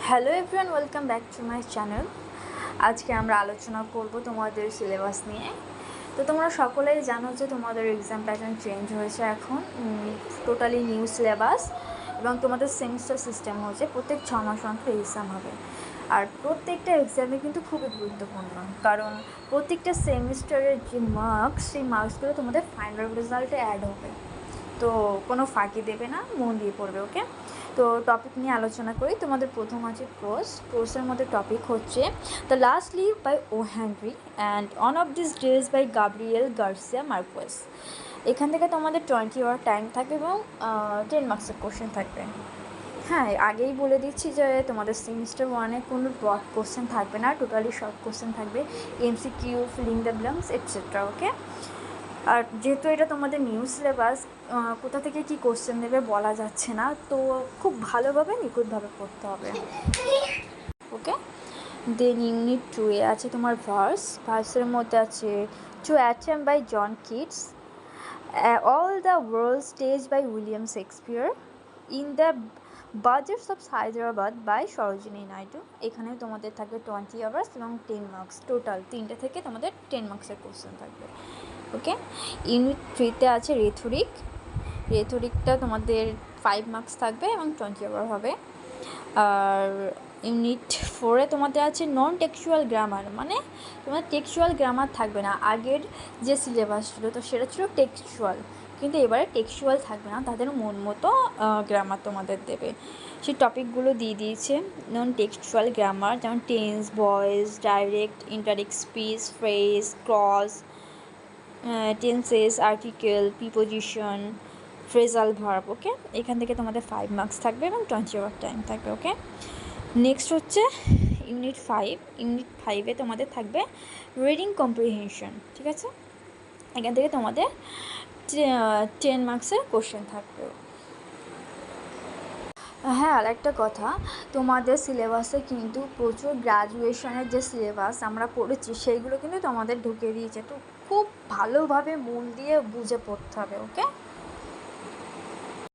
Hello everyone, welcome back to my channel. আজকে আমরা আলোচনা করব তোমাদের সিলেবাস নিয়ে। তো তোমরা সকলেই জানো যে তোমাদের এক্সাম প্যাটার্ন চেঞ্জ হয়েছে, এখন টোটালি নিউ সিলেবাস এবং তোমাদের সেমিস্টার সিস্টেম হয়েছে, প্রত্যেক 6 মাস অন্তর এক্সাম হবে। আর প্রত্যেকটা এক্সামে কিন্তু খুবই গুরুত্বপূর্ণ, কারণ প্রত্যেকটা সেমিস্টারের যে মার্কস, সেই মার্কসগুলো তোমাদের ফাইনাল রেজাল্টে অ্যাড হবে। তো কোনো ফাঁকি দেবে না, মন দিয়ে পড়বে। ওকে, তো টপিক নিয়ে আলোচনা করি। তোমাদের প্রথম আছে প্রোসের মধ্যে টপিক হচ্ছে the last leaf by O Henry and one of these days by Gabriel Garcia Marquez. এখান থেকে তোমাদের 20 আওয়ার টাইম থাকবে এবং 10 মার্কসের কোশ্চেন থাকবে। হ্যাঁ, আগেই বলে দিচ্ছি যে তোমাদের সেমিস্টার 1-এ কোনো ব্রড কোশ্চেন থাকবে না, টোটালি শর্ট কোশ্চেন থাকবে, MCQ, filling the blanks etcetera. Okay, আর যেহেতু এটা তোমাদের নিউ সিলেবাস, কোথা থেকে কি কোশ্চেন দেবে বলা যাচ্ছে না, তো খুব ভালোভাবে নিখুঁতভাবে পড়তে হবে। ওকে, দেন ইউনিট 2-এ আছে তোমার ভার্সের মধ্যে আছে to autumn by John Keats, all the world stage by William Shakespeare, in the bazaars of Hyderabad by Sarojini Naidu. এখানে তোমাদের থাকবে 20 আওয়ার্স এবং 10 মার্কস, টোটাল 3টে থেকে তোমাদের 10 মার্কসের কোশ্চেন থাকবে। ওকে, ইউনিট 3-তে আছে রেথরিকটা তোমাদের 5 মার্কস থাকবে এবং 20 আওয়ার হবে। আর ইউনিট 4-এ তোমাদের আছে নন টেক্সচুয়াল গ্রামার, মানে তোমাদের টেক্সচুয়াল গ্রামার থাকবে না। আগের যে সিলেবাস ছিল তো সেটা ছিল টেক্সচুয়াল, কিন্তু এবারে টেক্সচুয়াল থাকবে না, তাদের মন মতো গ্রামার তোমাদের দেবে। সেই টপিকগুলো দিয়ে দিয়েছে নন টেক্সচুয়াল গ্রামার, যেমন tense, voice, direct, indirect speech, phrase, clause, tenses, article, preposition, phrasal verb. Okay, এখান থেকে তোমাদের 5 মার্কস থাকবে এবং 20 আওয়ার টাইম থাকবে। ওকে, নেক্সট হচ্ছে ইউনিট 5-এ তোমাদের থাকবে রিডিং কম্প্রিহেনশন। ঠিক আছে, এখান থেকে তোমাদের 10 মার্কসের কোশ্চেন থাকবে। হ্যাঁ, আর একটা কথা, তোমাদের সিলেবাসে কিন্তু প্রচুর গ্র্যাজুয়েশনের যে সিলেবাস আমরা পড়েছি সেইগুলো কিন্তু তোমাদের ঢুকিয়ে দিয়েছে, তো খুব ভালোভাবে মন দিয়ে বুঝে পড়তে হবে। ওকে,